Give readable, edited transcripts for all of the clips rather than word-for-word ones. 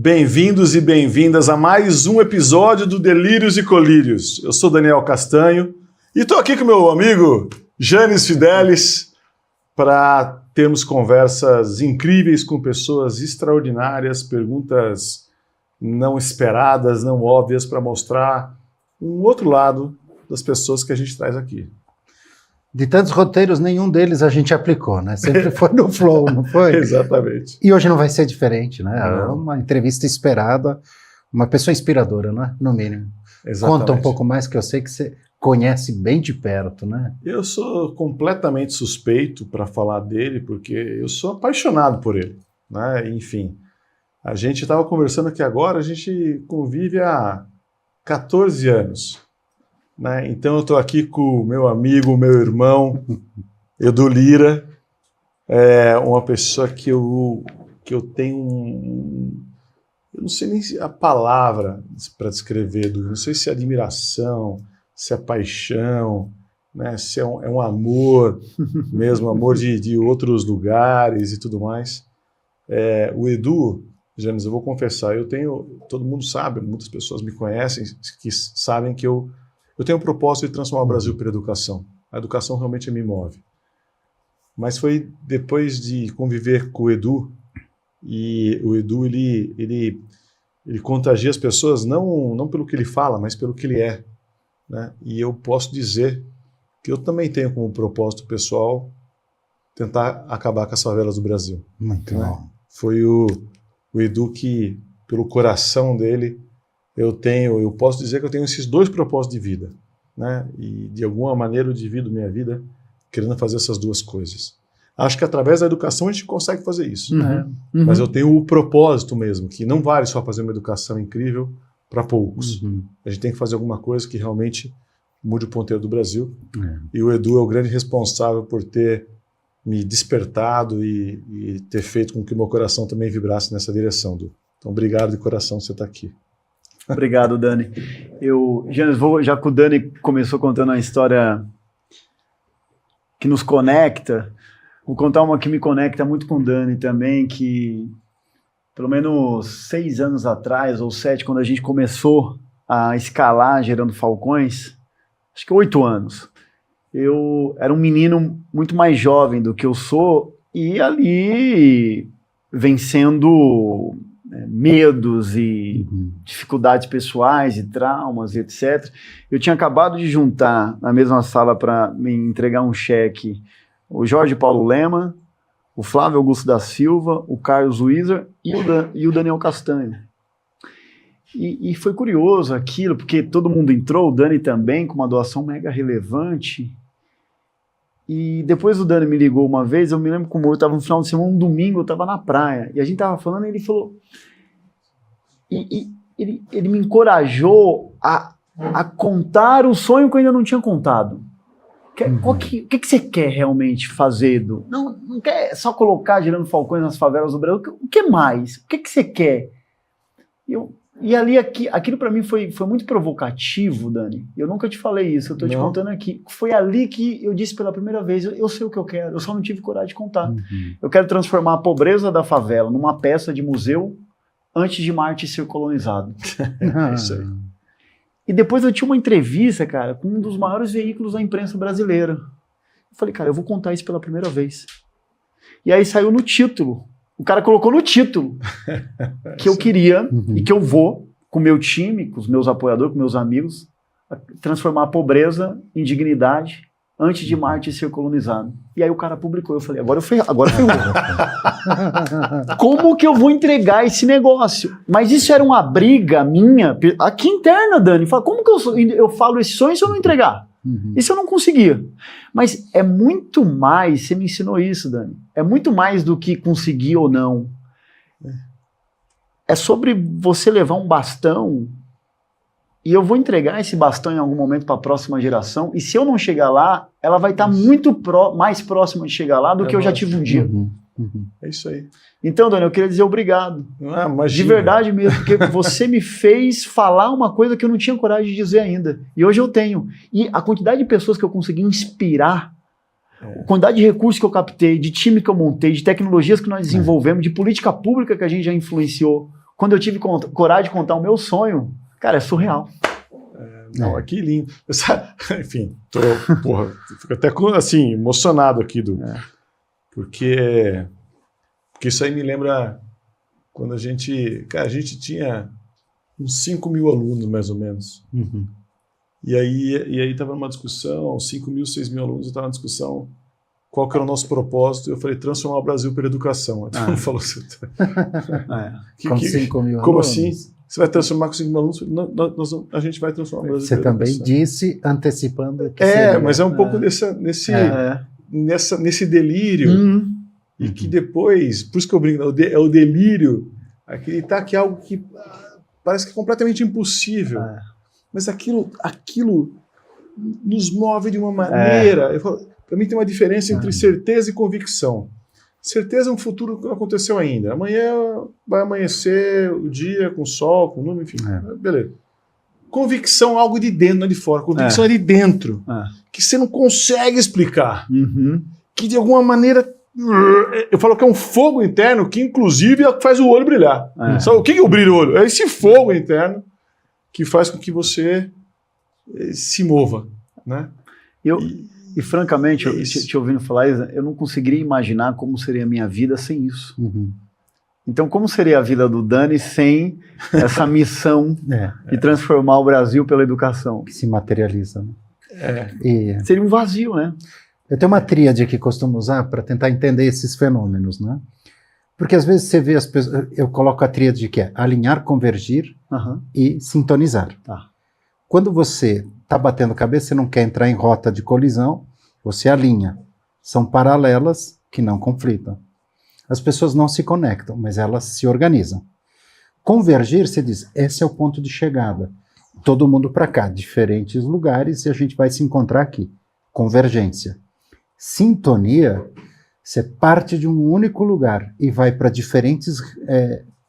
Bem-vindos e bem-vindas a mais um episódio do Delírios e Colírios. Eu sou Daniel Castanho e estou aqui com meu amigo Janes Fidelis para termos conversas incríveis com pessoas extraordinárias, perguntas não esperadas, não óbvias, para mostrar um outro lado das pessoas que a gente traz aqui. De tantos roteiros, nenhum deles a gente aplicou, né? Sempre foi no flow, não foi? Exatamente. E hoje não vai ser diferente, né? Não. É uma entrevista esperada, uma pessoa inspiradora, né? No mínimo. Exatamente. Conta um pouco mais, que eu sei que você conhece bem de perto, né? Eu sou completamente suspeito para falar dele, porque eu sou apaixonado por ele, né? Enfim, a gente estava conversando aqui agora, a gente convive há 14 anos, né? Então eu estou aqui com o meu amigo, meu irmão, Edu Lira, uma pessoa que eu tenho eu não sei nem a palavra para descrever, Edu, não sei se é admiração, se é paixão, né? Se é um amor mesmo, amor de outros lugares e tudo mais. O Edu, James, eu vou confessar, todo mundo sabe, muitas pessoas me conhecem, que sabem que eu tenho um propósito de transformar o Brasil pela educação. A educação realmente me move. Mas foi depois de conviver com o Edu, e o Edu ele contagia as pessoas não pelo que ele fala, mas pelo que ele é, né? E eu posso dizer que eu também tenho como propósito pessoal tentar acabar com as favelas do Brasil. Muito bom. Foi o Edu que, pelo coração dele, eu posso dizer que eu tenho esses dois propósitos de vida, né? E de alguma maneira eu divido minha vida querendo fazer essas duas coisas. Acho que através da educação a gente consegue fazer isso, né? Mas eu tenho o propósito mesmo, que não vale só fazer uma educação incrível para poucos. A gente tem que fazer alguma coisa que realmente mude o ponteiro do Brasil. E o Edu é o grande responsável por ter me despertado e ter feito com que o meu coração também vibrasse nessa direção, Edu. Então, obrigado de coração por você estar aqui. Obrigado, Dani. Janes, já que o Dani começou contando uma história que nos conecta, vou contar uma que me conecta muito com o Dani também, que pelo menos 6 anos atrás, ou 7, quando a gente começou a escalar Gerando Falcões, acho que 8 anos, eu era um menino muito mais jovem do que eu sou, e ali vencendo medos e dificuldades pessoais e traumas, etc. Eu tinha acabado de juntar na mesma sala para me entregar um cheque o Jorge Paulo Lema, o Flávio Augusto da Silva, o Carlos Wieser e o Daniel Castanho. E foi curioso aquilo, porque todo mundo entrou, o Dani também, com uma doação mega relevante. E depois o Dani me ligou uma vez, eu me lembro como eu estava no final de semana, um domingo, eu estava na praia, e a gente estava falando, e ele falou... Ele me encorajou a contar o sonho que eu ainda não tinha contado. O que você quer realmente fazer, Edu? Não quer só colocar Gerando Falcões nas favelas do Brasil, o que mais? O que você quer? E ali, aquilo para mim foi muito provocativo, Dani. Eu nunca te falei isso, eu estou te contando aqui. Foi ali que eu disse pela primeira vez, eu sei o que eu quero, eu só não tive coragem de contar. Eu quero transformar a pobreza da favela numa peça de museu antes de Marte ser colonizado. Isso aí. E depois eu tinha uma entrevista, cara, com um dos maiores veículos da imprensa brasileira. Eu falei, cara, eu vou contar isso pela primeira vez. E aí saiu no título. O cara colocou no título que eu queria e que eu vou, com o meu time, com os meus apoiadores, com meus amigos, transformar a pobreza em dignidade antes de Marte ser colonizado. E aí o cara publicou, eu falei, agora ferrou. Como que eu vou entregar esse negócio? Mas isso era uma briga minha, aqui interna, Dani. Como que eu falo esse sonho se eu não entregar? Isso eu não conseguia. Mas é muito mais, você me ensinou isso, Dani, é muito mais do que conseguir ou não. É sobre você levar um bastão e eu vou entregar esse bastão em algum momento para a próxima geração, e se eu não chegar lá, ela vai estar muito mais próxima de chegar lá do que eu já tive um dia. É isso aí. Então, Dani, eu queria dizer obrigado. De verdade mesmo, porque você me fez falar uma coisa que eu não tinha coragem de dizer ainda. E hoje eu tenho. E a quantidade de pessoas que eu consegui inspirar, a quantidade de recursos que eu captei, de time que eu montei, de tecnologias que nós desenvolvemos, de política pública que a gente já influenciou, quando eu tive coragem de contar o meu sonho, cara, é surreal. Não, que lindo. Enfim, fico até assim, emocionado aqui, porque isso aí me lembra quando a gente tinha uns 5 mil alunos, mais ou menos. Uhum. E aí estava numa discussão, 5 mil, 6 mil alunos, estava numa discussão, qual que era o nosso propósito? Eu falei, transformar o Brasil pela educação. Todo mundo falou assim. Com 5 mil como alunos? assim? Você vai transformar com 5 mil alunos? A gente vai transformar o Brasil Você pela também educação. disse, antecipando que seria. Mas é um pouco nesse delírio, e que depois, por isso que eu brinco, é o delírio, acreditar que é algo que parece que é completamente impossível, mas aquilo nos move de uma maneira. Para mim tem uma diferença entre certeza e convicção. Certeza é um futuro que não aconteceu ainda. Amanhã vai amanhecer o dia com sol, com nuvem, enfim, beleza. Convicção é algo de dentro, não é de fora. Convicção é de dentro, que você não consegue explicar. Que de alguma maneira, eu falo que é um fogo interno que inclusive é o que faz o olho brilhar. Sabe o que é o brilho do olho? É esse fogo interno que faz com que você se mova, né? E francamente, te ouvindo falar, eu não conseguiria imaginar como seria a minha vida sem isso. Então, como seria a vida do Dani sem essa missão de transformar o Brasil pela educação? Que se materializa, né? Seria um vazio, né? Eu tenho uma tríade que costumo usar para tentar entender esses fenômenos, né? Porque às vezes você vê as pessoas... Eu coloco a tríade que é alinhar, convergir e sintonizar. Quando você está batendo cabeça, você não quer entrar em rota de colisão, você alinha. São paralelas que não conflitam. As pessoas não se conectam, mas elas se organizam. Convergir, você diz, esse é o ponto de chegada. Todo mundo para cá, diferentes lugares, e a gente vai se encontrar aqui. Convergência. Sintonia, você parte de um único lugar e vai para diferentes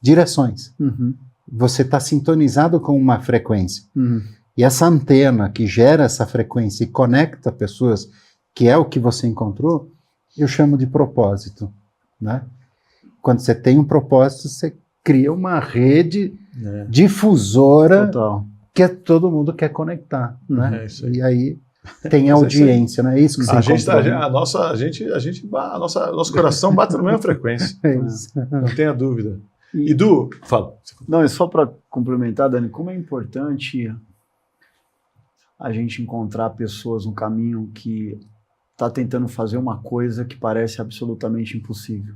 direções. Você está sintonizado com uma frequência. E essa antena que gera essa frequência e conecta pessoas, que é o que você encontrou, eu chamo de propósito, né? Quando você tem um propósito, você cria uma rede difusora que todo mundo quer conectar, né? E aí tem audiência, né? É isso que você nosso coração bate na mesma frequência. Não tenha dúvida. E Du, fala. Não, é só para complementar, Dani, como é importante a gente encontrar pessoas no caminho que está tentando fazer uma coisa que parece absolutamente impossível.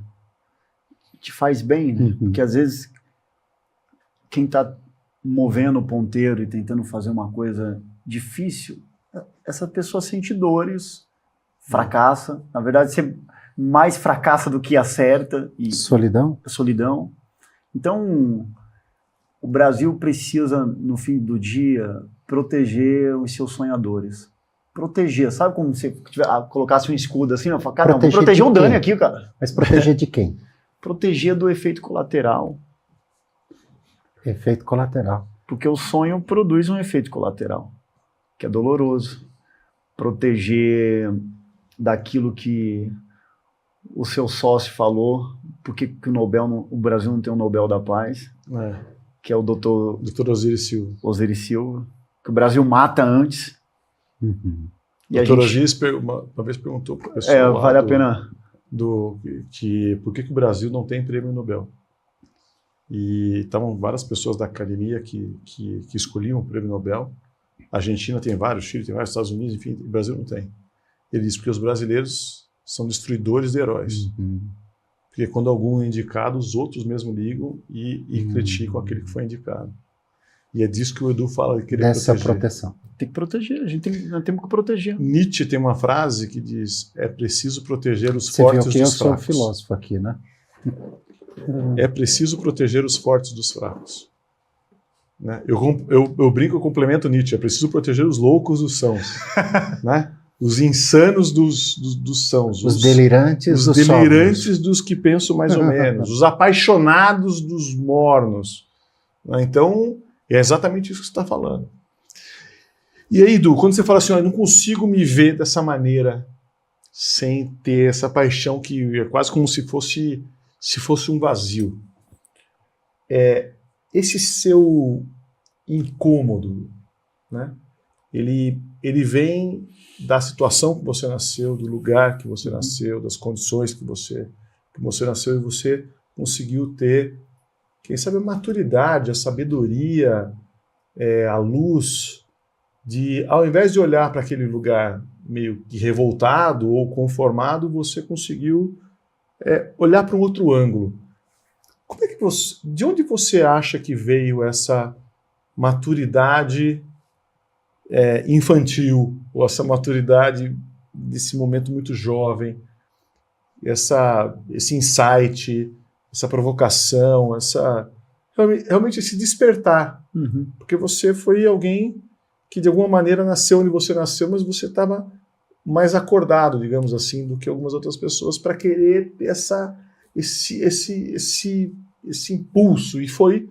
Te faz bem, né? Porque às vezes quem está movendo o ponteiro e tentando fazer uma coisa difícil, essa pessoa sente dores, fracassa. Na verdade, você mais fracassa do que acerta. E solidão. Então, o Brasil precisa, no fim do dia, proteger os seus sonhadores. Proteger, sabe como se colocasse um escudo assim, fala, cara, vou proteger o Dani aqui, cara. Mas proteger de quem? Proteger do efeito colateral. Efeito colateral. Porque o sonho produz um efeito colateral, que é doloroso. Proteger daquilo que o seu sócio falou, porque que o Brasil não tem um Nobel da Paz, que é o doutor Osiris Silva, que o Brasil mata antes. E o doutor Osiris uma vez perguntou para o pessoal vale a pena por que o Brasil não tem prêmio Nobel. E estavam várias pessoas da academia que escolhiam o prêmio Nobel. A Argentina tem vários, Chile tem vários, Estados Unidos, enfim, o Brasil não tem. Ele diz porque os brasileiros são destruidores de heróis. Porque quando algum é indicado, os outros mesmo ligam e criticam aquele que foi indicado. E é disso que o Edu fala, de querer dessa proteger. Proteção. Tem que proteger, nós temos que proteger. Nietzsche tem uma frase que diz, é preciso proteger os fortes dos fracos. Eu sou filósofo aqui, né? É preciso proteger os fortes dos fracos. Né? Eu brinco, eu complemento Nietzsche, é preciso proteger os loucos dos sãos. Né? Os insanos dos sãos. Os delirantes dos delirantes dos que pensam mais ou menos. Os apaixonados dos mornos. Né? Então, é exatamente isso que você está falando. E aí, Edu, quando você fala assim, eu não consigo me ver dessa maneira, sem ter essa paixão que é quase como se fosse um vazio. esse seu incômodo, né? Ele vem da situação que você nasceu, do lugar que você nasceu, das condições que você nasceu, e você conseguiu ter, quem sabe, a maturidade, a sabedoria, a luz, de, ao invés de olhar para aquele lugar meio que revoltado ou conformado, você conseguiu olhar para um outro ângulo. Como é que de onde você acha que veio essa maturidade infantil, ou essa maturidade desse momento muito jovem, esse insight, essa provocação, realmente esse despertar? Porque você foi alguém que de alguma maneira nasceu onde você nasceu, mas você estava mais acordado, digamos assim, do que algumas outras pessoas para querer ter esse impulso, e foi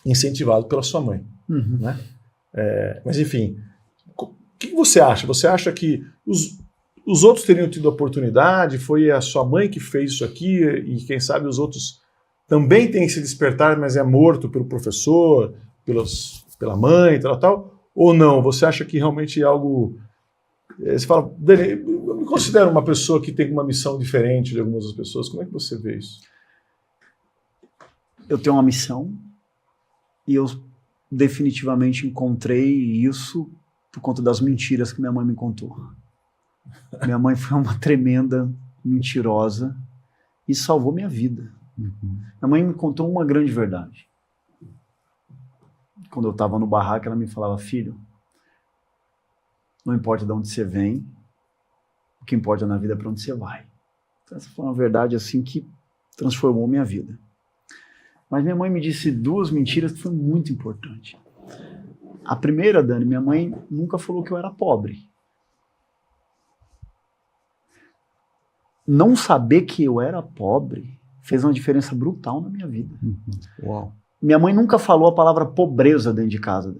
incentivado pela sua mãe. Né? Mas enfim, o que você acha? Você acha que os outros teriam tido a oportunidade? Foi a sua mãe que fez isso aqui, e quem sabe os outros também têm esse despertar, mas é morto pelo professor, pela mãe, tal? Ou não? Você acha que realmente é algo... Você fala, Dani, eu me considero uma pessoa que tem uma missão diferente de algumas outras pessoas. Como é que você vê isso? Eu tenho uma missão, e eu definitivamente encontrei isso por conta das mentiras que minha mãe me contou. Minha mãe foi uma tremenda mentirosa e salvou minha vida. Minha mãe me contou uma grande verdade. Quando eu estava no barraco, ela me falava: filho, não importa de onde você vem, o que importa na vida é para onde você vai. Então, essa foi uma verdade assim que transformou minha vida. Mas minha mãe me disse duas mentiras que foi muito importante. A primeira, Dani, minha mãe nunca falou que eu era pobre. Não saber que eu era pobre fez uma diferença brutal na minha vida. Uau. Minha mãe nunca falou a palavra pobreza dentro de casa.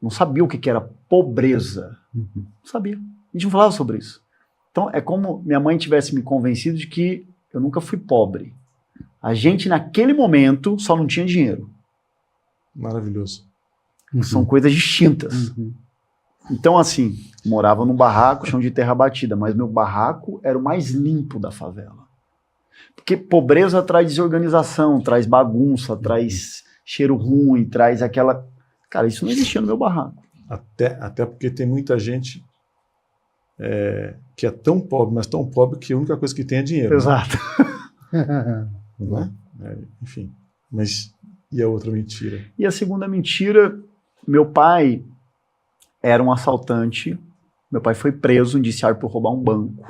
Não sabia o que era pobreza. Não sabia. A gente não falava sobre isso. Então é como minha mãe tivesse me convencido de que eu nunca fui pobre. A gente, naquele momento, só não tinha dinheiro. Maravilhoso. São coisas distintas. Então, assim, morava num barraco, chão de terra batida, mas meu barraco era o mais limpo da favela. Porque pobreza traz desorganização, traz bagunça, traz cheiro ruim, traz aquela... Cara, isso não existia no meu barraco. Até porque tem muita gente que é tão pobre, mas tão pobre que a única coisa que tem é dinheiro. Exato. Né? Enfim, mas e a outra mentira? E a segunda mentira, meu pai era um assaltante, meu pai foi preso, indiciado por roubar um banco.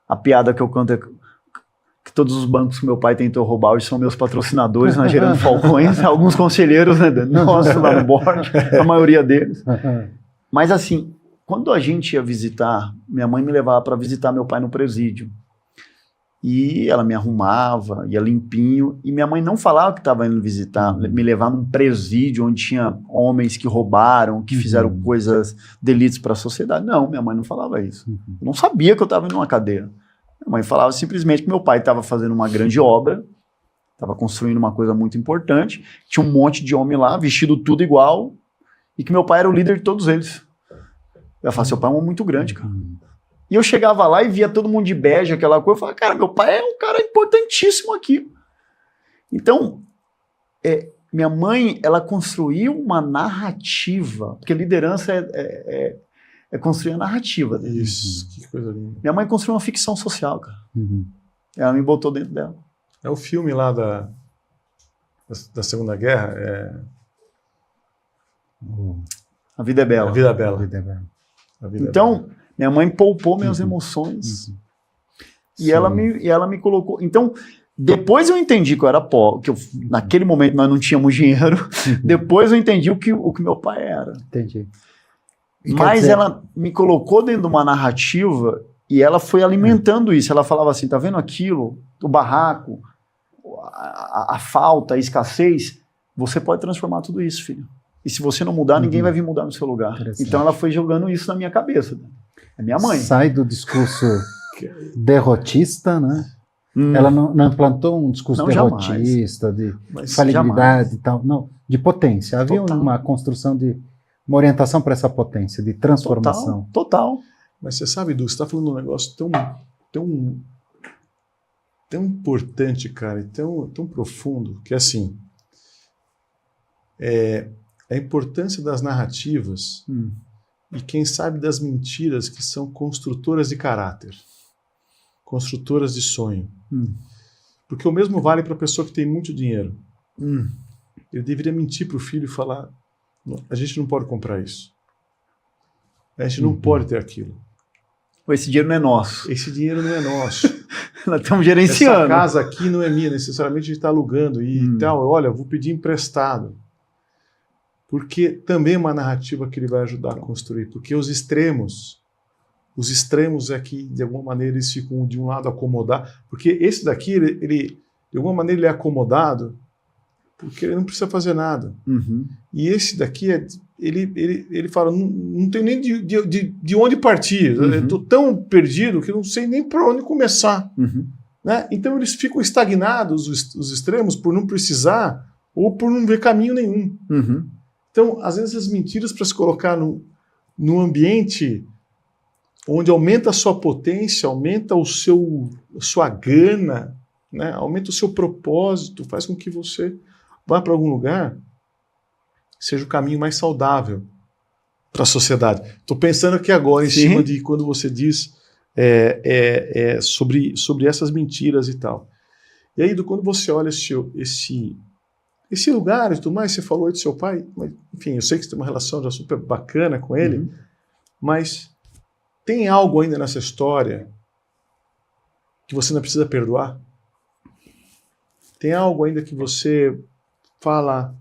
A piada que eu conto é que todos os bancos que meu pai tentou roubar hoje são meus patrocinadores na Gerando Falcões, alguns conselheiros, né, nossos lá no board, a maioria deles. Mas assim, quando a gente ia visitar, minha mãe me levava para visitar meu pai no presídio. E ela me arrumava, ia limpinho, e minha mãe não falava que estava indo visitar, me levar num presídio onde tinha homens que roubaram, que fizeram coisas, delitos para a sociedade. Não, minha mãe não falava isso. Eu não sabia que eu estava indo numa cadeia. Minha mãe falava simplesmente que meu pai estava fazendo uma grande obra, estava construindo uma coisa muito importante, tinha um monte de homem lá, vestido tudo igual, e que meu pai era o líder de todos eles. Ela falava: seu pai é um homem muito grande, cara. E eu chegava lá e via todo mundo de bege, aquela coisa, eu falava: cara, meu pai é um cara importantíssimo aqui. Então, minha mãe, ela construiu uma narrativa, porque liderança é construir a narrativa. Isso, que coisa linda. Minha mãe construiu uma ficção social, cara. Ela me botou dentro dela. É o filme lá da Segunda Guerra, A Vida é Bela. A Vida é Bela. A vida é bela. Então, minha mãe poupou minhas emoções. E ela me colocou... Então, depois eu entendi que eu era pobre, que naquele momento nós não tínhamos dinheiro. Depois eu entendi o que meu pai era. Entendi. Mas ela me colocou dentro de uma narrativa e ela foi alimentando isso. Ela falava assim: tá vendo aquilo? O barraco, a falta, a escassez. Você pode transformar tudo isso, filho. E se você não mudar, ninguém vai vir mudar no seu lugar. Então ela foi jogando isso na minha cabeça. É minha mãe. Sai do discurso derrotista, né? Ela não implantou um discurso Não, derrotista, de Mas falibilidade e tal. Não, de potência. Havia Total. uma construção uma orientação para essa potência, de transformação. Total. Mas você sabe, Du, você está falando um negócio tão importante, cara, e tão profundo, que é assim, a importância das narrativas e, quem sabe, das mentiras que são construtoras de caráter, construtoras de sonho. Porque o mesmo vale para a pessoa que tem muito dinheiro. Ele deveria mentir para o filho e falar: a gente não pode comprar isso. A gente não pode ter aquilo. Esse dinheiro não é nosso. Esse dinheiro não é nosso. Nós estamos gerenciando. Essa casa aqui não é minha, necessariamente a gente está alugando e tal. Olha, vou pedir emprestado. Porque também é uma narrativa que ele vai ajudar a construir. Porque os extremos é que, de alguma maneira, eles ficam de um lado acomodados. Porque esse daqui, ele de alguma maneira, ele é acomodado porque ele não precisa fazer nada. E esse daqui, ele fala, não tem nem de onde partir. Eu estou tão perdido que não sei nem para onde começar. Né? Então eles ficam estagnados, os extremos, por não precisar ou por não ver caminho nenhum. Então, às vezes, as mentiras para se colocar num ambiente onde aumenta a sua potência, aumenta a sua gana, né? Aumenta o seu propósito, faz com que você vá para algum lugar, seja o caminho mais saudável para a sociedade. Estou pensando aqui agora em cima de quando você diz sobre essas mentiras e tal. E aí, quando você olha esse lugar e tudo mais, você falou aí do seu pai, mas, enfim, eu sei que você tem uma relação já super bacana com ele, mas tem algo ainda nessa história que você não precisa perdoar? Tem algo ainda que você fala: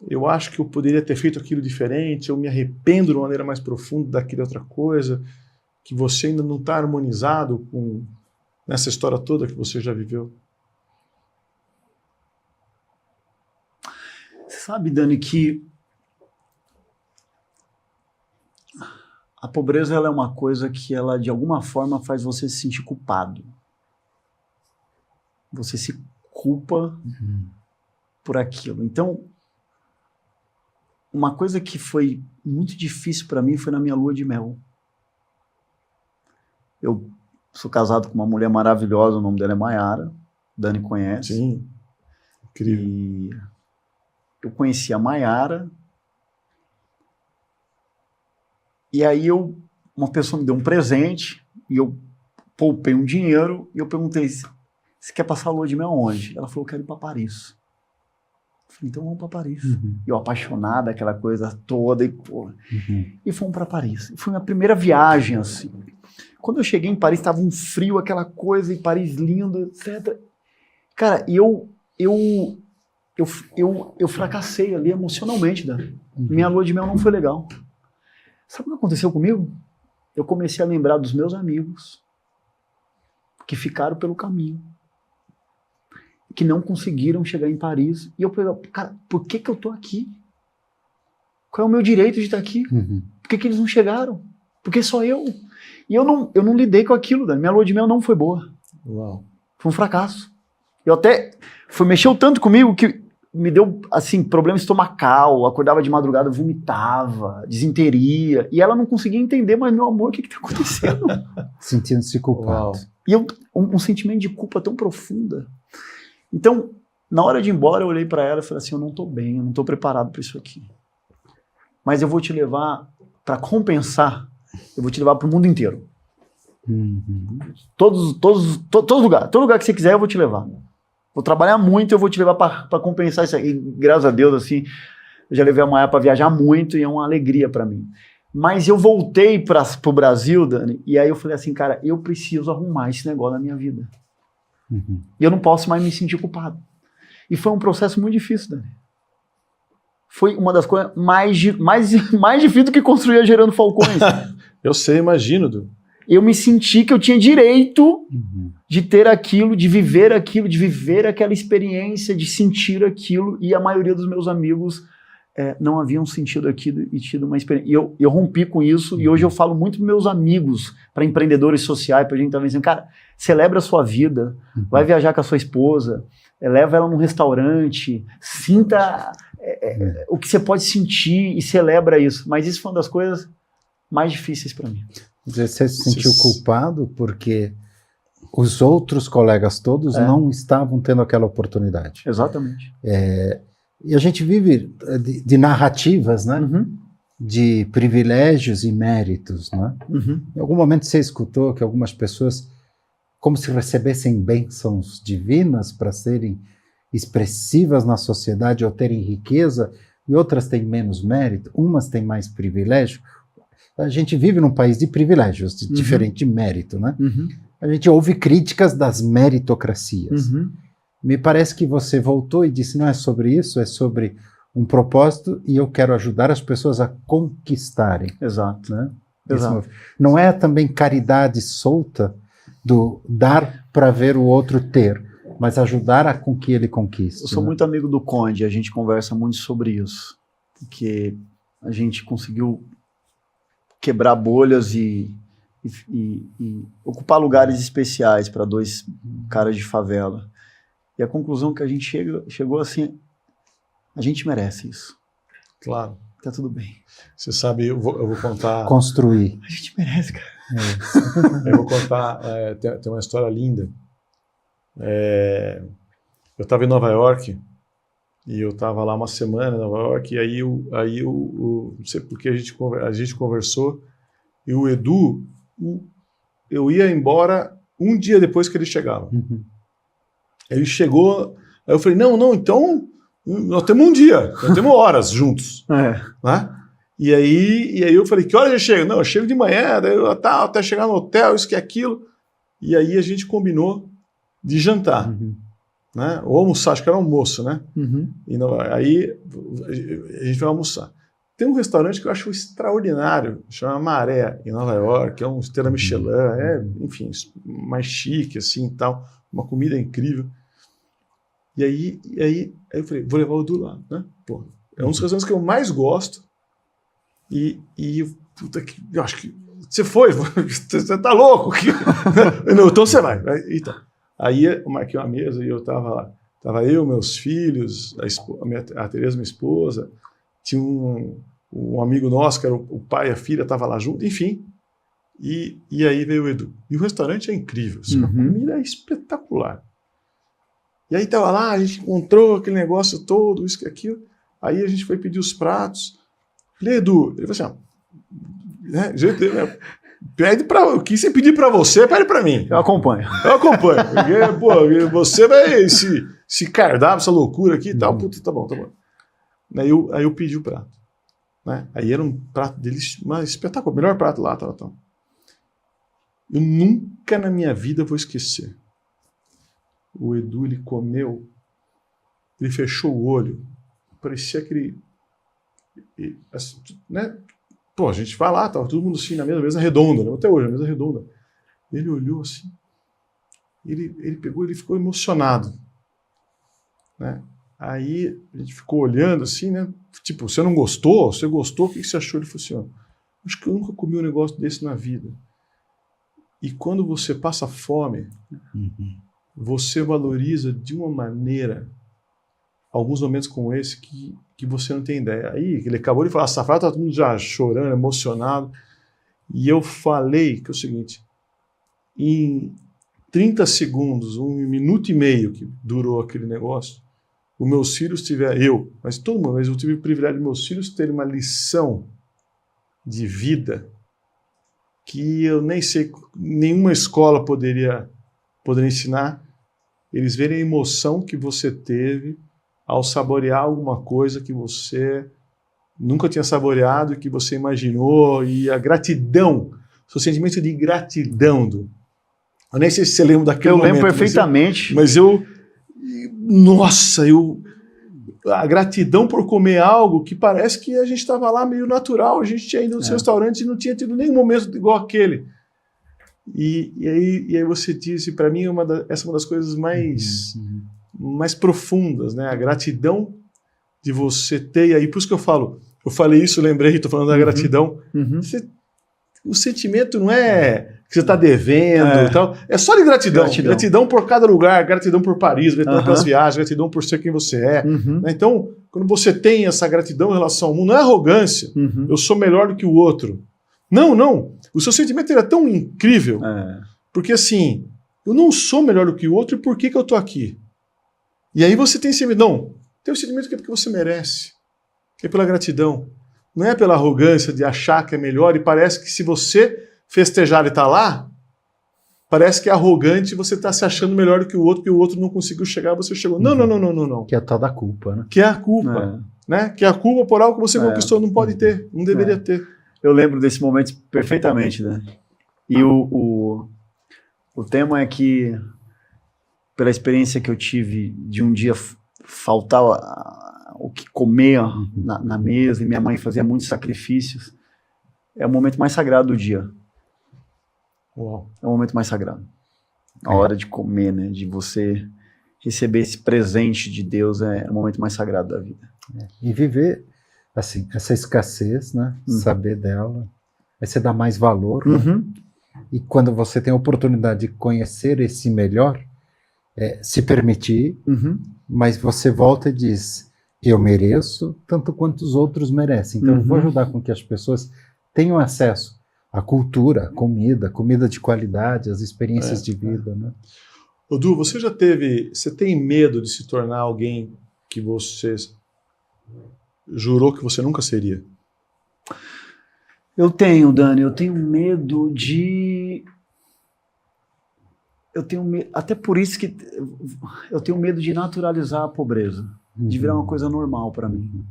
eu acho que eu poderia ter feito aquilo diferente, eu me arrependo de uma maneira mais profunda daquela outra coisa, que você ainda não está harmonizado nessa história toda que você já viveu? Você sabe, Dani, que a pobreza ela é uma coisa que ela, de alguma forma, faz você se sentir culpado. Você se culpa por aquilo. Então, uma coisa que foi muito difícil para mim foi na minha lua de mel. Eu sou casado com uma mulher maravilhosa, o nome dela é Maiara, Dani conhece. Sim, incrível. E eu conheci a Maiara, e aí uma pessoa me deu um presente, e eu poupei um dinheiro, e eu perguntei: você quer passar a lua de mel onde? Ela falou: eu quero ir para Paris. Eu falei: então vamos para Paris. E eu apaixonada, aquela coisa toda, e fomos para Paris. Foi minha primeira viagem, assim. Quando eu cheguei em Paris, estava um frio, aquela coisa, e Paris lindo, etc. Cara, e eu fracassei ali emocionalmente, Dani. Minha lua de mel não foi legal. Sabe o que aconteceu comigo? Eu comecei a lembrar dos meus amigos que ficaram pelo caminho, que não conseguiram chegar em Paris. E eu falei: cara, por que eu tô aqui? Qual é o meu direito de estar aqui? Por que eles não chegaram? Por que só eu? E eu não lidei com aquilo, Dani. Minha lua de mel não foi boa. Uau. Foi um fracasso. Mexeu tanto comigo que me deu, assim, problema estomacal, acordava de madrugada, vomitava, desinteria, e ela não conseguia entender: mas, meu amor, o que está acontecendo? Sentindo-se culpado. Uau. E um sentimento de culpa tão profunda. Então, na hora de ir embora, eu olhei para ela e falei assim: eu não estou bem, eu não estou preparado para isso aqui. Mas eu vou te levar, para compensar, eu vou te levar para o mundo inteiro. Todos lugares, todo lugar que você quiser, eu vou te levar. Vou trabalhar muito, eu vou te levar para compensar isso aí. E, graças a Deus, assim, eu já levei a Maia para viajar muito e é uma alegria para mim. Mas eu voltei para o Brasil, Dani, e aí eu falei assim: cara, eu preciso arrumar esse negócio na minha vida. E eu não posso mais me sentir culpado. E foi um processo muito difícil, Dani. Foi uma das coisas mais difíceis do que construir a Gerando Falcões. Eu sei, imagino, Du. Eu me senti que eu tinha direito de ter aquilo, de viver aquilo, de viver aquela experiência, de sentir aquilo, e a maioria dos meus amigos não haviam sentido aquilo e tido uma experiência. E eu rompi com isso, e hoje eu falo muito para meus amigos, para empreendedores sociais, para gente estar dizendo, cara, celebra a sua vida, vai viajar com a sua esposa, leva ela num restaurante, sinta o que você pode sentir e celebra isso. Mas isso foi uma das coisas mais difíceis para mim. Você se sentiu culpado porque os outros colegas todos não estavam tendo aquela oportunidade. Exatamente. E a gente vive de narrativas, né? De privilégios e méritos, né? Em algum momento você escutou que algumas pessoas, como se recebessem bênçãos divinas para serem expressivas na sociedade ou terem riqueza, e outras têm menos mérito, umas têm mais privilégio. A gente vive num país de privilégios, diferente de mérito, né? A gente ouve críticas das meritocracias. Me parece que você voltou e disse, não é sobre isso, é sobre um propósito e eu quero ajudar as pessoas a conquistarem. Exato. Né? Exato. Não é também caridade solta do dar para ver o outro ter, mas ajudar a com que ele conquiste. Eu sou muito amigo do Conde, a gente conversa muito sobre isso, porque a gente conseguiu quebrar bolhas e ocupar lugares especiais para 2 caras de favela. E a conclusão que a gente chegou assim, a gente merece isso. Claro. Tá tudo bem. Você sabe, eu vou contar... Construir. A gente merece, cara. Eu vou contar, tem uma história linda. Eu estava em Nova York, e eu estava lá uma semana em Nova York, e aí não sei porque a gente conversou, e o Edu, eu ia embora um dia depois que ele chegava. Ele chegou, aí eu falei, não, então nós temos um dia, nós temos horas juntos. Né? E aí eu falei, que hora já chega? Não, eu chego de manhã, daí até chegar no hotel, isso que aquilo. E aí a gente combinou de jantar, né? Ou almoçar, acho que era almoço, né? E aí a gente vai almoçar. Tem um restaurante que eu acho extraordinário, chama Maré, em Nova York, é um estrela Michelin, enfim, mais chique, assim, tal, uma comida incrível. E aí eu falei, vou levar o Edu lá, né? Pô, é um dos restaurantes que eu mais gosto, e puta que, eu acho que, você tá louco? Não, então você vai. Então, aí eu marquei uma mesa e eu tava lá, tava eu, meus filhos, a Tereza, minha esposa, tinha um amigo nosso, que era o pai e a filha, estava lá junto, enfim. E aí veio o Edu. E o restaurante é incrível, assim, a comida é espetacular. E aí estava lá, a gente encontrou aquele negócio todo, isso que aquilo. Aí a gente foi pedir os pratos. Falei, Edu, ele falou assim, pede para o que você pedir para você, pede para mim. Eu acompanho. Porque, pô, você vai se cardápio, essa loucura aqui e tal. Puta, tá bom. Aí eu pedi o prato. Né? Aí era um prato delicioso, mas espetacular, melhor prato lá, tal. Eu nunca na minha vida vou esquecer. O Edu, ele comeu, ele fechou o olho, parecia aquele... Assim, né? Pô, a gente vai lá, tava todo mundo assim na mesa redonda, né? Até hoje, a mesa redonda. Ele olhou assim, ele pegou, ele ficou emocionado. Né? Aí a gente ficou olhando assim, né? Tipo, você não gostou? Você gostou? O que você achou? Ele falou assim, ó, acho que eu nunca comi um negócio desse na vida. E quando você passa fome, você valoriza de uma maneira alguns momentos como esse que você não tem ideia. Aí ele acabou de falar essa frase, tá todo mundo já chorando, emocionado. E eu falei que é o seguinte, em 30 segundos, 1 minuto e meio que durou aquele negócio, os meus filhos tiveram, mas todo mundo, mas eu tive o privilégio de meus filhos terem uma lição de vida que eu nem sei, nenhuma escola poderia ensinar. Eles verem a emoção que você teve ao saborear alguma coisa que você nunca tinha saboreado e que você imaginou, e a gratidão, o sentimento de gratidão. Eu nem sei se você lembra daquele momento. Eu lembro perfeitamente. Mas a gratidão por comer algo que parece que a gente estava lá meio natural, a gente tinha ido nos restaurantes e não tinha tido nenhum momento igual aquele. E aí você disse, para mim, essa é uma das coisas mais profundas, né? A gratidão de você ter, e aí por isso que eu falei isso, lembrei, estou falando da gratidão. O sentimento não é que você está devendo e tal, é só de gratidão. Gratidão por cada lugar, gratidão por Paris, gratidão pelas viagens, gratidão por ser quem você é. Né? Então, quando você tem essa gratidão em relação ao mundo, não é arrogância, eu sou melhor do que o outro. Não. O seu sentimento é tão incrível, porque assim, eu não sou melhor do que o outro, e por que eu estou aqui? E aí você tem esse sentimento, não, tem o sentimento que é porque você merece, que é pela gratidão. Não é pela arrogância de achar que é melhor, e parece que se você festejar e estar lá, parece que é arrogante e você está se achando melhor do que o outro não conseguiu chegar, você chegou. Não. Que é a tal da culpa, né? Que é a culpa. Né? Que é a culpa por algo que você conquistou, não pode ter, não deveria ter. Eu lembro desse momento perfeitamente, né? E o tema é que, pela experiência que eu tive de um dia faltar o que comer na mesa, e minha mãe fazia muitos sacrifícios, é o momento mais sagrado do dia. Uau. É o momento mais sagrado. A hora de comer, né? De você receber esse presente de Deus é o momento mais sagrado da vida. E viver, assim, essa escassez, né? Saber dela. Aí você dá mais valor. Né? E quando você tem a oportunidade de conhecer esse melhor, se permitir, mas você volta e diz, eu mereço tanto quanto os outros merecem. Então eu vou ajudar com que as pessoas tenham acesso à cultura, comida de qualidade, as experiências de vida. Né? Odu, você tem medo de se tornar alguém que você jurou que você nunca seria? Eu tenho, Dani, eu tenho medo até por isso que eu tenho medo de naturalizar a pobreza, de virar uma coisa normal para mim.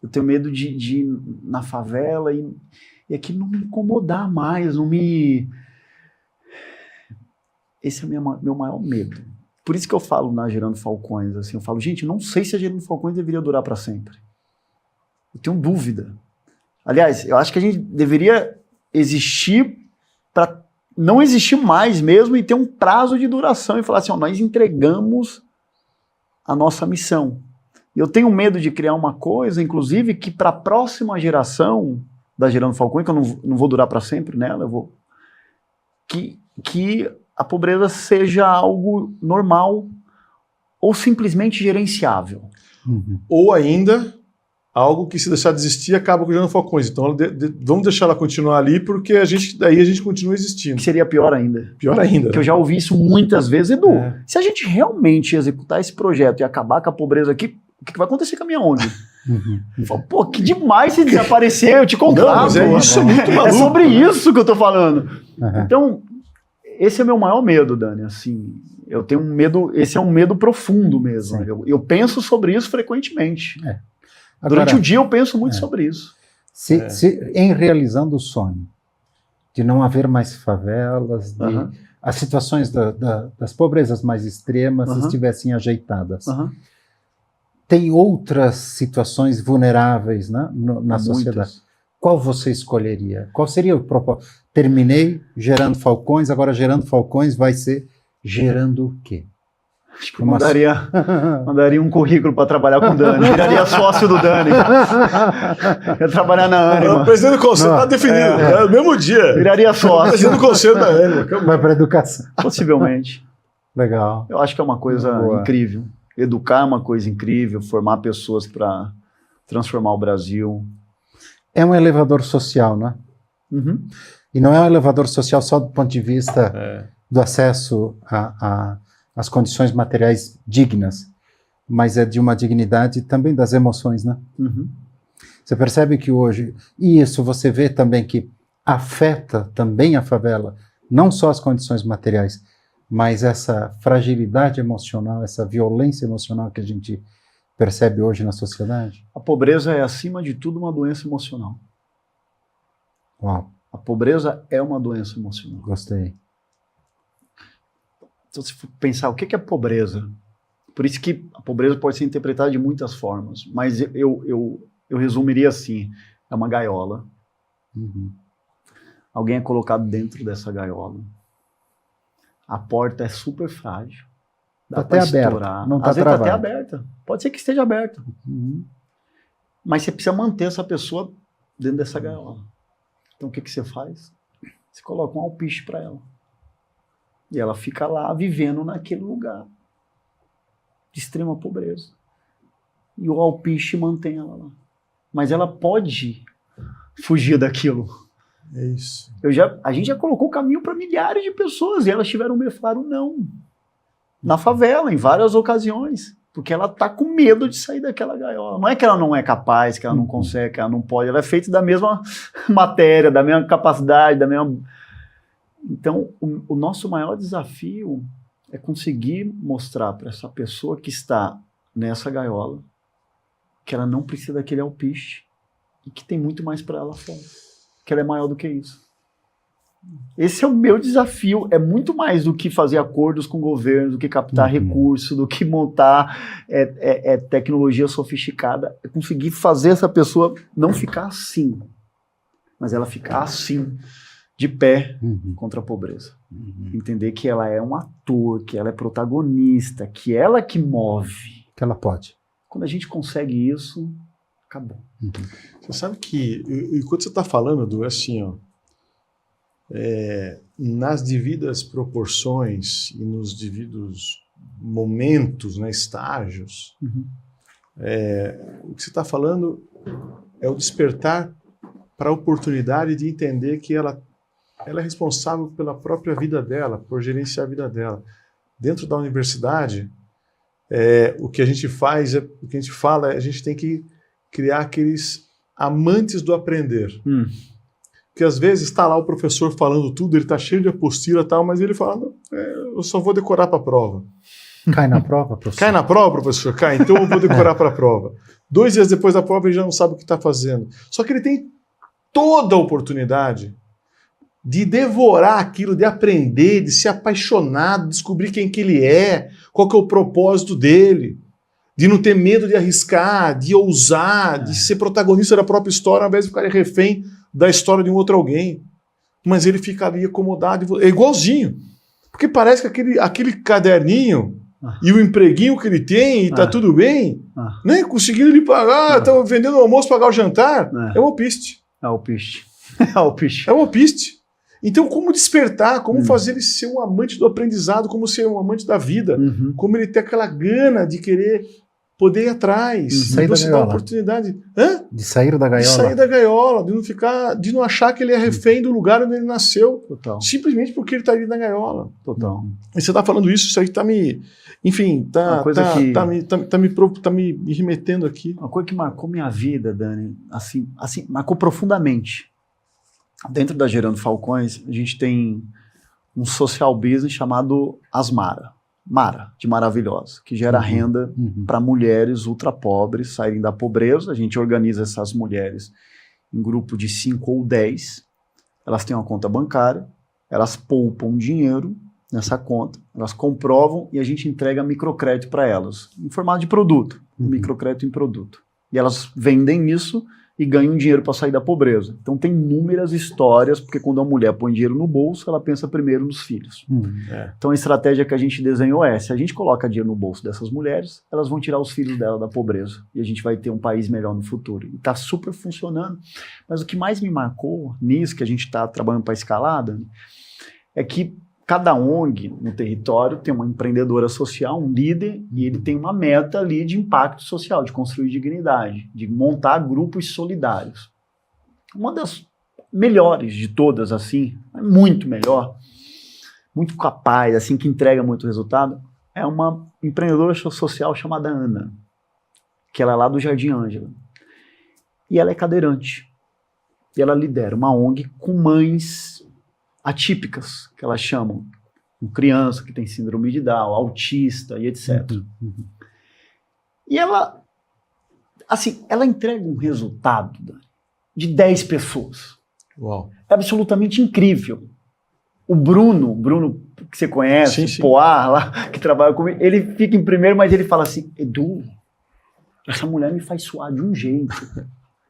Eu tenho medo de ir na favela e aquilo não me incomodar mais, Esse é o meu maior medo. Por isso que eu falo na Gerando Falcões, assim, eu falo, gente, não sei se a Gerando Falcões deveria durar para sempre. Eu tenho dúvida. Aliás, eu acho que a gente deveria existir para não existir mais mesmo e ter um prazo de duração e falar assim, nós entregamos a nossa missão. E eu tenho medo de criar uma coisa, inclusive, que para a próxima geração da Gerando Falcões, que eu não vou durar para sempre nela, que a pobreza seja algo normal ou simplesmente gerenciável. Ou ainda, algo que se deixar de existir acaba com o Gerando Falcões. Então vamos deixar ela continuar ali, porque daí a gente continua existindo. Que seria pior ainda. Pior ainda. Que eu já ouvi isso muitas vezes. Edu, se a gente realmente executar esse projeto e acabar com a pobreza aqui, o que vai acontecer com a minha ONG? Eu falo, pô, que demais se desaparecer, eu te contrato. Não, isso é muito maluco. É sobre isso que eu tô falando. Então, esse é o meu maior medo, Dani. Assim, eu tenho um medo, esse é um medo profundo mesmo. Eu penso sobre isso frequentemente. Agora, durante o dia eu penso muito sobre isso. Em realizando o sonho de não haver mais favelas, as situações das pobrezas mais extremas estivessem ajeitadas. Tem outras situações vulneráveis, né, na sociedade. Qual você escolheria? Qual seria o propósito? Terminei Gerando Falcões, agora Gerando Falcões vai ser gerando o quê? Acho que eu mandaria um currículo para trabalhar com o Dani. Viraria sócio do Dani. Ia trabalhar na Ânima. Presidente do conselho, está definido. É o mesmo dia. Viraria sócio. Presidente do conselho da Ânima. Vai para a educação. Possivelmente. Legal. Eu acho que é uma coisa incrível. Educar é uma coisa incrível. Formar pessoas para transformar o Brasil. É um elevador social, né? E não é um elevador social só do ponto de vista do acesso às condições materiais dignas, mas é de uma dignidade também das emoções, né? Você percebe que hoje, e isso você vê também que afeta também a favela, não só as condições materiais, mas essa fragilidade emocional, essa violência emocional que a gente percebe hoje na sociedade? A pobreza é, acima de tudo, uma doença emocional. Uau. A pobreza é uma doença emocional. Gostei. Então, se for pensar, o que é pobreza? Por isso que a pobreza pode ser interpretada de muitas formas, mas eu resumiria assim, é uma gaiola. Alguém é colocado dentro dessa gaiola. A porta é super frágil. Dá até para aberta, estourar. não está Às vezes travada. até aberta. Pode ser que esteja aberta. Mas você precisa manter essa pessoa dentro dessa gaiola. Então o que você faz? Você coloca um alpiste para ela. E ela fica lá vivendo naquele lugar de extrema pobreza. E o alpiste mantém ela lá. Mas ela pode fugir daquilo. É isso. A gente já colocou o caminho para milhares de pessoas e elas tiveram medo, falaram não. Na favela, em várias ocasiões. Porque ela tá com medo de sair daquela gaiola. Não é que ela não é capaz, que ela não consegue, que ela não pode. Ela é feita da mesma matéria, da mesma capacidade, da mesma... Então, o nosso maior desafio é conseguir mostrar para essa pessoa que está nessa gaiola que ela não precisa daquele alpiste e que tem muito mais para ela fora. Que ela é maior do que isso. Esse é o meu desafio, é muito mais do que fazer acordos com o governo, do que captar recurso, do que montar tecnologia sofisticada, é conseguir fazer essa pessoa não ficar assim, mas ela ficar assim, de pé contra a pobreza. Entender que ela é um ator, que ela é protagonista, que ela que move. Que ela pode. Quando a gente consegue isso, acabou. Você sabe que, enquanto você está falando, Edu, é assim, ó, nas devidas proporções e nos devidos momentos, né, estágios, o que você está falando é o despertar para a oportunidade de entender que ela é responsável pela própria vida dela, por gerenciar a vida dela. Dentro da universidade, o que a gente faz, o que a gente fala, a gente tem que criar aqueles amantes do aprender. Porque às vezes está lá o professor falando tudo, ele está cheio de apostila e tal, mas ele fala, eu só vou decorar para a prova. Cai na prova, professor? Cai na prova, professor? Cai, então eu vou decorar para a prova. 2 dias depois da prova ele já não sabe o que está fazendo. Só que ele tem toda a oportunidade de devorar aquilo, de aprender, de ser apaixonado, descobrir quem que ele é, qual que é o propósito dele, de não ter medo de arriscar, de ousar, de ser protagonista da própria história, ao invés de ficar refém da história de um outro alguém. Mas ele fica ali acomodado, é igualzinho. Porque parece que aquele caderninho e o empreguinho que ele tem, e tá tudo bem, né? Conseguindo lhe pagar, estão vendendo o almoço, pagar o jantar, é um alpiste. É alpiste. É alpiste. É um alpiste. Então, como despertar, como fazer ele ser um amante do aprendizado, como ser um amante da vida, como ele ter aquela gana de querer poder ir atrás, sair da dar gaiola. oportunidade. De sair da gaiola. De sair da gaiola, de não achar que ele é refém do lugar onde ele nasceu. Total. Simplesmente porque ele está ali na gaiola. Total. E você está falando isso aí está me... Enfim, tá me remetendo aqui. Uma coisa que marcou minha vida, Dani, assim, marcou profundamente. Dentro da Gerando Falcões, a gente tem um social business chamado Asmara. Mara, de maravilhosa, que gera renda para mulheres ultra pobres saírem da pobreza. A gente organiza essas mulheres em grupo de 5 ou 10. Elas têm uma conta bancária, elas poupam dinheiro nessa conta, elas comprovam e a gente entrega microcrédito para elas, em formato de produto, microcrédito em produto. E elas vendem isso e ganham dinheiro para sair da pobreza. Então tem inúmeras histórias, porque quando a mulher põe dinheiro no bolso, ela pensa primeiro nos filhos. Então a estratégia que a gente desenhou é, se a gente coloca dinheiro no bolso dessas mulheres, elas vão tirar os filhos dela da pobreza, e a gente vai ter um país melhor no futuro. E está super funcionando. Mas o que mais me marcou nisso, que a gente está trabalhando para escalada, é que cada ONG no território tem uma empreendedora social, um líder, e ele tem uma meta ali de impacto social, de construir dignidade, de montar grupos solidários. Uma das melhores de todas, assim, muito melhor, muito capaz, assim, que entrega muito resultado, é uma empreendedora social chamada Ana, que ela é lá do Jardim Ângela. E ela é cadeirante. E ela lidera uma ONG com mães atípicas, que elas chamam, com criança que tem síndrome de Down, autista e etc. E ela, assim, ela entrega um resultado de 10 pessoas. Uau. É absolutamente incrível. O Bruno que você conhece, sim. Poar, lá, que trabalha comigo, ele fica em primeiro, mas ele fala assim, Edu, essa mulher me faz suar de um jeito.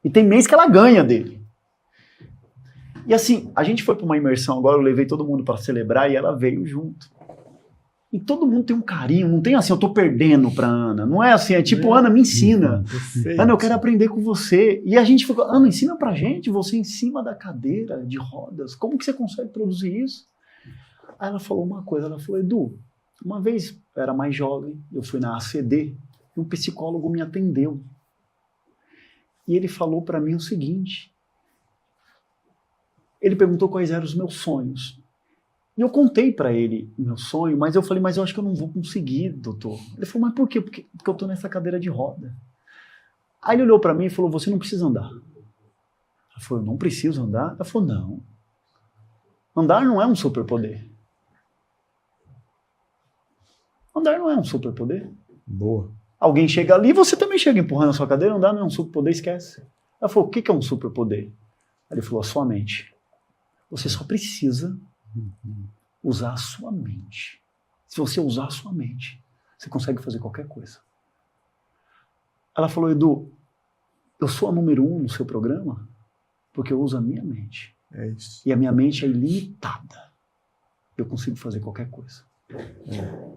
E tem mês que ela ganha dele. E assim, a gente foi para uma imersão agora, eu levei todo mundo para celebrar e ela veio junto. E todo mundo tem um carinho, não tem assim, eu tô perdendo pra Ana. Não é assim, é tipo, Ana, me ensina. Perfeito. Ana, eu quero aprender com você. E a gente ficou, Ana, ensina pra gente, você em cima da cadeira de rodas, como que você consegue produzir isso? Aí ela falou uma coisa, ela falou, Edu, uma vez eu era mais jovem, eu fui na ACD, e um psicólogo me atendeu. E ele falou pra mim o seguinte, ele perguntou quais eram os meus sonhos. E eu contei pra ele o meu sonho, mas eu falei, mas eu acho que eu não vou conseguir, doutor. Ele falou, mas por quê? Porque eu tô nessa cadeira de roda. Aí ele olhou pra mim e falou, você não precisa andar. Eu falei, eu não preciso andar? Ele falou, não. Andar não é um superpoder. Andar não é um superpoder. Boa. Alguém chega ali, você também chega empurrando a sua cadeira, andar não é um superpoder, esquece. Ela falou, o que é um superpoder? Aí ele falou, a sua mente. Você só precisa usar a sua mente. Se você usar a sua mente, você consegue fazer qualquer coisa. Ela falou, Edu, eu sou a número 1 no seu programa porque eu uso a minha mente. É isso. E a minha mente é ilimitada. Eu consigo fazer qualquer coisa.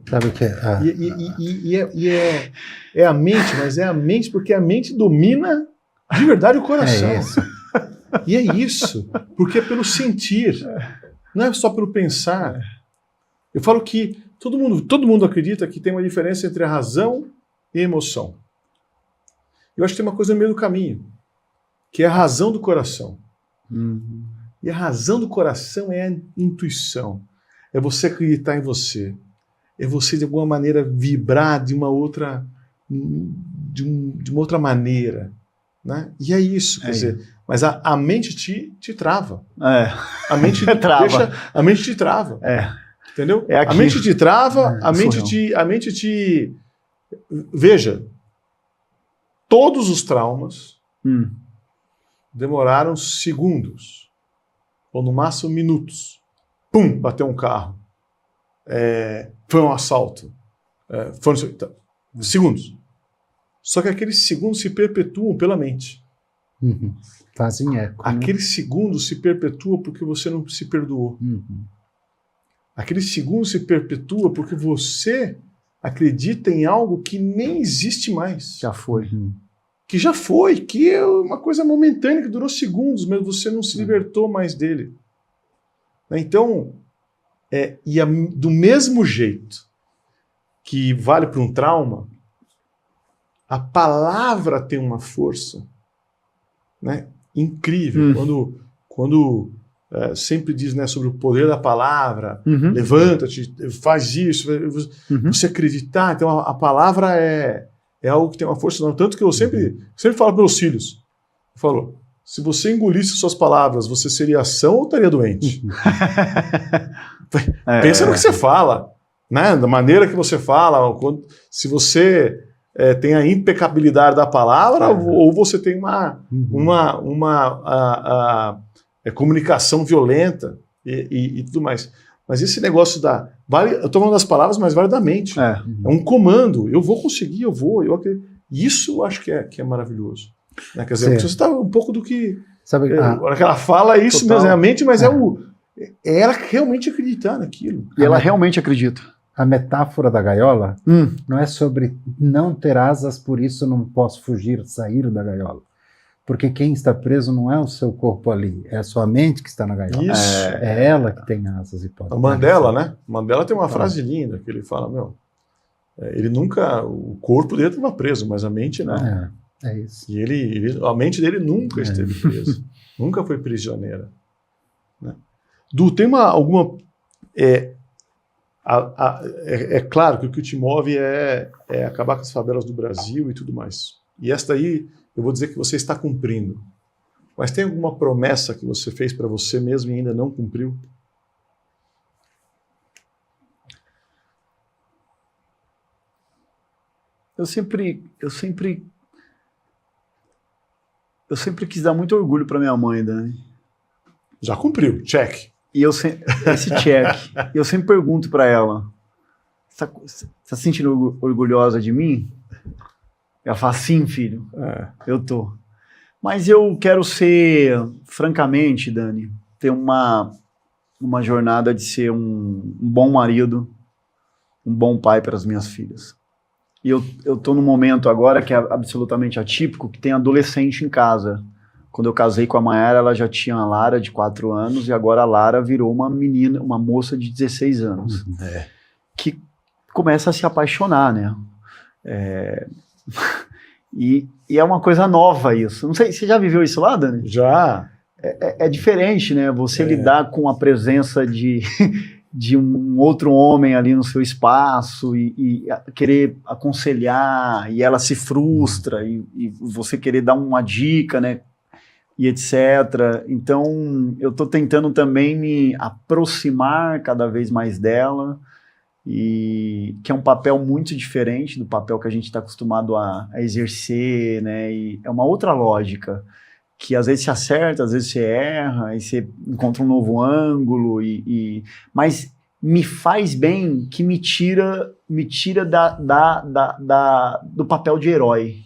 Sabe o que é? É a mente, mas é a mente porque a mente domina de verdade o coração. É isso. E é isso, porque é pelo sentir, não é só pelo pensar. Eu falo que todo mundo acredita que tem uma diferença entre a razão e a emoção. Eu acho que tem uma coisa no meio do caminho, que é a razão do coração. E a razão do coração é a intuição. É você acreditar em você. É você, de alguma maneira, vibrar de uma outra maneira. Né? E é isso, quer dizer, mas a mente te trava. A mente trava. A mente te trava. Entendeu? É aqui. A mente te trava, a mente te... Veja, todos os traumas demoraram segundos, ou no máximo minutos. Pum, bateu um carro. Foi um assalto. Segundos. Só que aqueles segundos se perpetuam pela mente. Fazem eco. Aqueles segundos se perpetuam porque você não se perdoou. Aqueles segundos se perpetuam porque você acredita em algo que nem existe mais. Já foi. Que já foi, que é uma coisa momentânea, que durou segundos, mas você não se libertou mais dele. Então, do mesmo jeito que vale para um trauma, a palavra tem uma força, né, incrível. Quando sempre diz, né, sobre o poder da palavra, levanta-te, faz isso, você acreditar. Então a palavra é algo que tem uma força, não, tanto que eu sempre falo para meus filhos, eu falo, se você engolisse suas palavras, você seria são ou estaria doente? Pensa no que você fala, né? Da maneira que você fala, se você tem a impecabilidade da palavra, ou você tem uma comunicação violenta e tudo mais. Mas esse negócio eu estou falando das palavras, mas vale da mente. É um comando. Eu vou conseguir, eu acredito. Isso eu acho que é maravilhoso. Né? Quer dizer, você está um pouco do que... Sabe, ela fala isso mesmo, é a mente, mas é ela realmente acreditar naquilo. E ela realmente acredita. A metáfora da gaiola não é sobre não ter asas, por isso não posso fugir, sair da gaiola. Porque quem está preso não é o seu corpo ali, é a sua mente que está na gaiola. Isso. É ela que tem asas e pode. O Mandela, né? O Mandela tem uma frase linda, que ele fala, ele nunca, o corpo dele estava preso, mas a mente não. É isso. E a mente dele nunca esteve presa, nunca foi prisioneira. Né? Du, tem alguma... É claro que o que te move é acabar com as favelas do Brasil e tudo mais. E esta aí, eu vou dizer que você está cumprindo. Mas tem alguma promessa que você fez para você mesmo e ainda não cumpriu? Eu sempre quis dar muito orgulho para minha mãe, Dani. Já cumpriu, check. E esse check, eu sempre pergunto para ela, você tá se sentindo orgulhosa de mim? Ela fala, sim, filho, eu tô. Mas eu quero ser, francamente, Dani, ter uma jornada de ser um bom marido, um bom pai para as minhas filhas. E eu tô num momento agora que é absolutamente atípico, que tem adolescente em casa. Quando eu casei com a Mayara, ela já tinha a Lara de 4 anos, e agora a Lara virou uma menina, uma moça de 16 anos. Que começa a se apaixonar, né? E é uma coisa nova isso. Não sei, você já viveu isso lá, Dani? Já. É diferente, né? Você lidar com a presença de um outro homem ali no seu espaço e querer aconselhar, e ela se frustra, e você querer dar uma dica, né? E etc. Então, eu tô tentando também me aproximar cada vez mais dela, e que é um papel muito diferente do papel que a gente está acostumado a exercer, né? E é uma outra lógica, que às vezes se acerta, às vezes você erra, aí você encontra um novo ângulo, mas me faz bem, que me tira do papel de herói.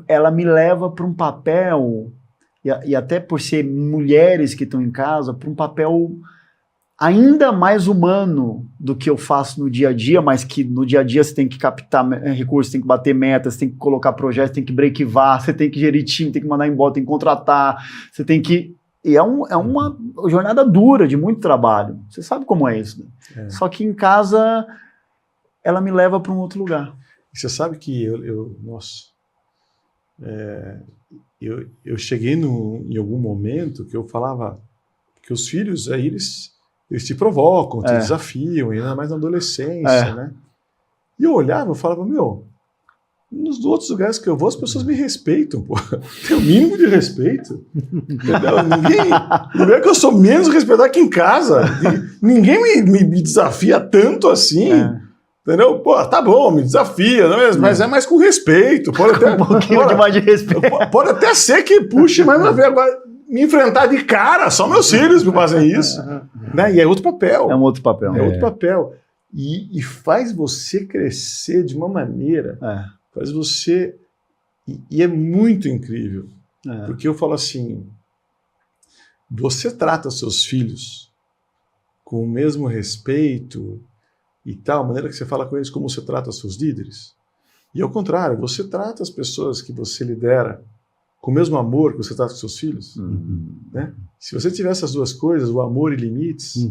Ela me leva para um papel, e até por ser mulheres que estão em casa, para um papel ainda mais humano do que eu faço no dia a dia, mas que no dia a dia você tem que captar recursos, tem que bater metas, tem que colocar projetos, tem que breakivar, você tem que gerir time, tem que mandar embora, tem que contratar, você tem que... E é uma jornada dura, de muito trabalho. Você sabe como é isso, né? Só que em casa, ela me leva para um outro lugar. Você sabe que eu cheguei em algum momento que eu falava que os filhos, eles te provocam, te desafiam, ainda mais na adolescência, né? E eu olhava e falava, nos outros lugares que eu vou, as pessoas me respeitam, pô. Tem o mínimo de respeito. Entendeu? Não é que eu sou menos respeitado que em casa. Ninguém me desafia tanto assim. Entendeu? Pô, tá bom, me desafia, não é? Mas é mais com respeito. Pode até, um pouquinho de mais de respeito. Pode até ser que puxe mais uma vez. Agora, me enfrentar de cara, só meus filhos me fazem isso. Né? E é outro papel. É um outro papel. É outro papel. E faz você crescer de uma maneira, faz você... E é muito incrível. Porque eu falo assim, você trata seus filhos com o mesmo respeito e tal, a maneira que você fala com eles, como você trata seus líderes. E ao contrário, você trata as pessoas que você lidera com o mesmo amor que você trata com seus filhos. Né? Se você tiver essas duas coisas, o amor e limites,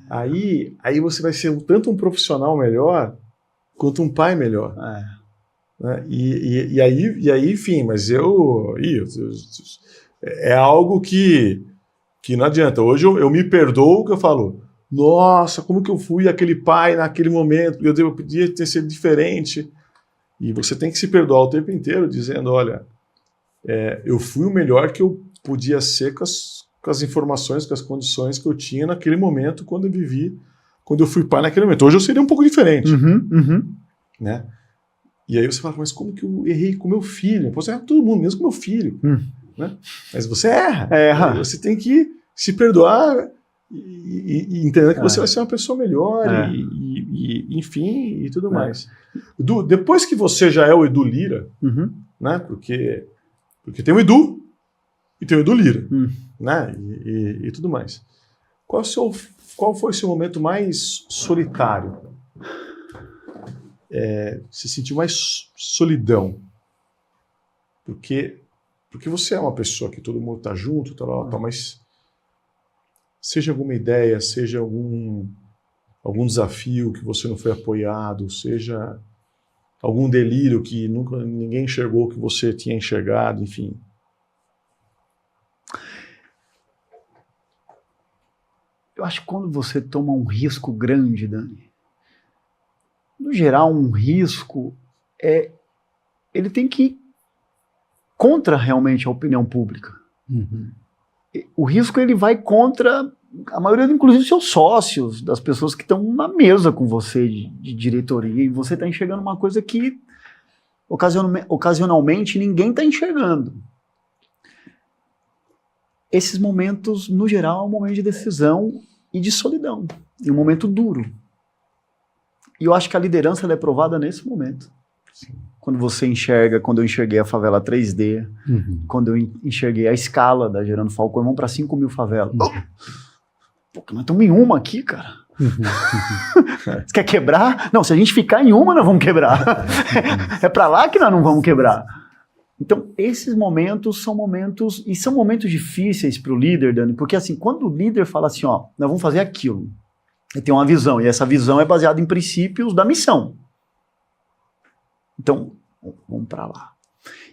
aí você vai ser tanto um profissional melhor, quanto um pai melhor. Né? E aí, enfim, mas é algo que não adianta. Hoje eu me perdoo que eu falo, nossa, como que eu fui aquele pai naquele momento, eu podia ter sido diferente. E você tem que se perdoar o tempo inteiro, dizendo, olha, eu fui o melhor que eu podia ser com as informações, com as condições que eu tinha naquele momento, quando eu fui pai naquele momento. Hoje eu seria um pouco diferente. Né? E aí você fala, mas como que eu errei com meu filho? Você erra com todo mundo, mesmo com meu filho. Né? Mas você erra. Você tem que se perdoar e entender que você vai ser uma pessoa melhor, enfim, e tudo mais. Edu, depois que você já é o Edu Lira, né? Porque tem o Edu e tem o Edu Lira, né? E tudo mais. Qual foi o seu momento mais solitário? Você sentiu mais solidão? Porque você é uma pessoa que todo mundo está junto, mas seja alguma ideia, seja algum desafio que você não foi apoiado, seja algum delírio que nunca ninguém enxergou que você tinha enxergado, enfim. Eu acho que quando você toma um risco grande, Dani, no geral, um risco ele tem que ir contra realmente a opinião pública. O risco ele vai contra a maioria, inclusive, dos seus sócios, das pessoas que estão na mesa com você de diretoria, e você está enxergando uma coisa que ocasionalmente ninguém está enxergando. Esses momentos, no geral, é um momento de decisão e de solidão, e um momento duro. E eu acho que a liderança ela é provada nesse momento. Sim. Quando eu enxerguei a favela 3D, quando eu enxerguei a escala da Gerando Falcão, vamos para 5.000 favelas. Pô, nós estamos em uma aqui, cara. Você quer quebrar? Não, se a gente ficar em uma, nós vamos quebrar. É para lá que nós não vamos quebrar. Então, esses momentos são momentos, e são momentos difíceis para o líder, Dani, porque assim, quando o líder fala assim, ó, nós vamos fazer aquilo, ele tem uma visão, e essa visão é baseada em princípios da missão. Então, vamos para lá.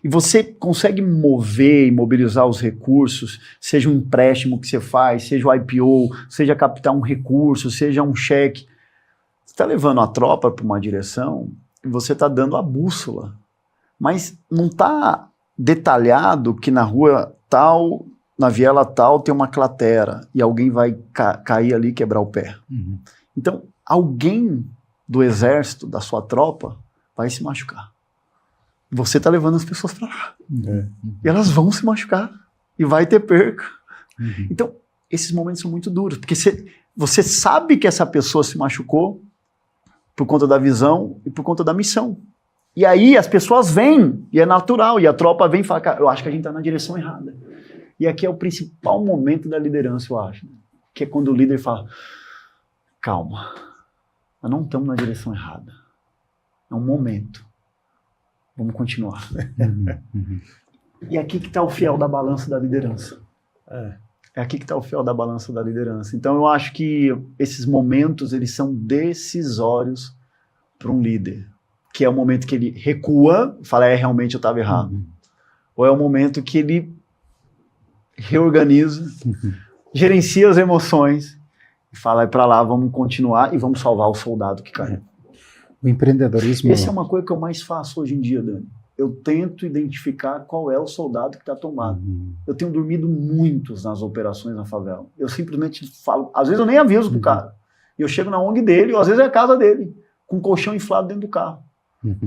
E você consegue mover e mobilizar os recursos, seja um empréstimo que você faz, seja o IPO, seja captar um recurso, seja um cheque. Você está levando a tropa para uma direção e você está dando a bússola. Mas não está detalhado que na rua tal, na viela tal, tem uma cratera e alguém vai cair ali e quebrar o pé. Uhum. Então, alguém do exército, da sua tropa, vai se machucar. Você está levando as pessoas para lá. Uhum. E elas vão se machucar. E vai ter perca. Uhum. Então, esses momentos são muito duros. Porque você sabe que essa pessoa se machucou por conta da visão e por conta da missão. E aí as pessoas vêm, e é natural. E a tropa vem e fala, cara, eu acho que a gente está na direção errada. E aqui é o principal momento da liderança, eu acho. Que é quando o líder fala, calma, nós não estamos na direção errada. É um momento. Vamos continuar. E aqui que está o fiel da balança da liderança. É aqui que está o fiel da balança da liderança. Então eu acho que esses momentos, eles são decisórios para um líder. Que é o momento que ele recua, fala, realmente eu estava errado. Ou é o momento que ele reorganiza, gerencia as emoções, e fala, para lá, vamos continuar e vamos salvar o soldado que caiu. O empreendedorismo... Essa é uma coisa que eu mais faço hoje em dia, Dani. Eu tento identificar qual é o soldado que está tomado. Eu tenho dormido muitos nas operações na favela. Eu simplesmente falo, às vezes eu nem aviso pro cara. E eu chego na ONG dele, ou às vezes é a casa dele, com um colchão inflado dentro do carro.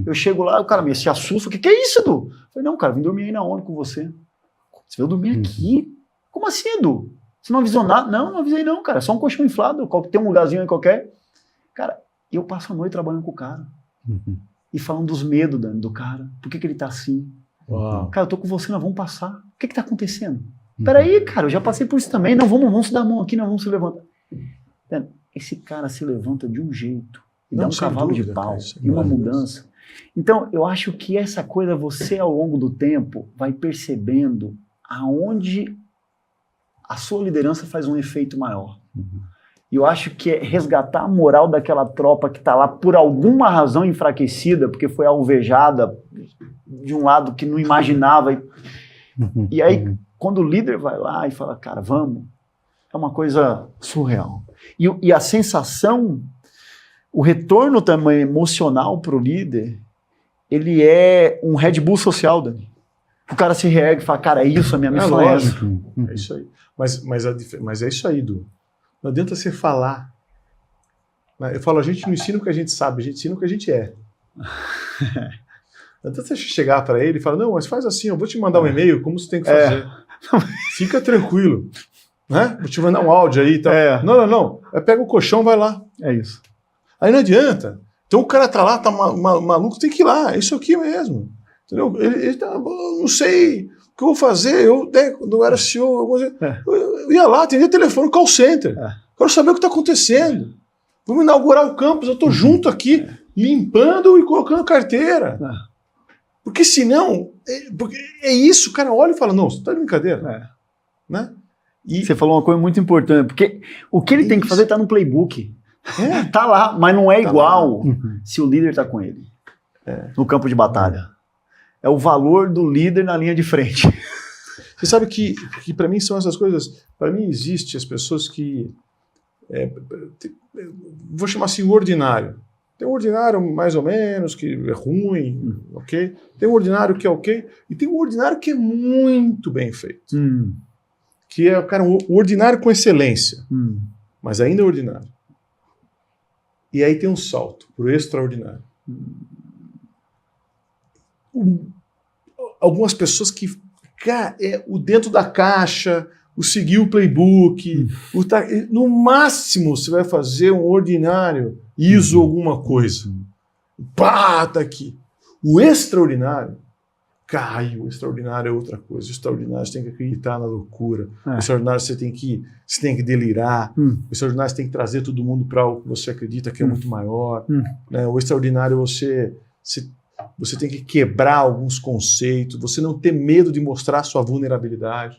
Eu chego lá, o cara me se assusta, o que é isso, Edu? Eu falei, não, cara, vim dormir aí na ONG com você. Você veio dormir aqui? Como assim, Edu? Você não avisou nada? Não avisei não, cara, é só um colchão inflado, tem um lugarzinho aí qualquer. Cara, eu passo a noite trabalhando com o cara. E falando dos medos do cara. Por que ele tá assim? Uau. Cara, eu tô com você, nós vamos passar. O que tá acontecendo? Peraí, cara, eu já passei por isso também. Não, vamos se dar a mão aqui, nós vamos se levantar. Esse cara se levanta de um jeito. E dá um cavalo de pau. E uma mudança. Então, eu acho que essa coisa, você ao longo do tempo, vai percebendo aonde a sua liderança faz um efeito maior. E eu acho que é resgatar a moral daquela tropa que está lá por alguma razão enfraquecida, porque foi alvejada de um lado que não imaginava. E aí, quando o líder vai lá e fala, cara, vamos, é uma coisa surreal. E a sensação, o retorno também emocional para o líder, ele é um Red Bull social, Dani. O cara se reergue e fala, cara, é isso, a minha missão é essa. É isso aí. Mas é isso aí, Du. Não adianta você falar. Eu falo, a gente não ensina o que a gente sabe, a gente ensina o que a gente é. Não adianta você chegar para ele e falar, não, mas faz assim, eu vou te mandar um e-mail, como você tem que fazer. Fica tranquilo. Né? Vou te mandar um áudio aí e tal. Não. Pega o colchão, vai lá. É isso. Aí não adianta. Então o cara tá lá, tá maluco, tem que ir lá. É isso aqui mesmo. Entendeu? Ele tá, não sei o que eu vou fazer. Quando eu era CEO, eu ia lá, atendia telefone, call center. Quero saber o que está acontecendo. Vamos inaugurar o campus, eu estou junto aqui, limpando e colocando carteira. Porque senão, é isso, o cara olha e fala, não, você está de brincadeira. Né? E você falou uma coisa muito importante, porque o que ele tem que fazer está no playbook. Tá lá, mas não é igual se o líder está com ele. No campo de batalha. É o valor do líder na linha de frente. Você sabe que para mim são essas coisas. Para mim existe as pessoas que vou chamar assim o ordinário. Tem um ordinário mais ou menos que é ruim, ok? Tem um ordinário que é ok e tem um ordinário que é muito bem feito, que é o ordinário com excelência, mas ainda é ordinário. E aí tem um salto pro extraordinário. Algumas pessoas que o dentro da caixa, o seguir o playbook, no máximo você vai fazer um ordinário, ISO alguma coisa. Pá, tá aqui. O extraordinário, Caio, o extraordinário é outra coisa. O extraordinário você tem que acreditar na loucura. O extraordinário você tem que delirar. O extraordinário você tem que trazer todo mundo para o que você acredita que é muito maior. Né? O extraordinário você tem que quebrar alguns conceitos, você não ter medo de mostrar sua vulnerabilidade.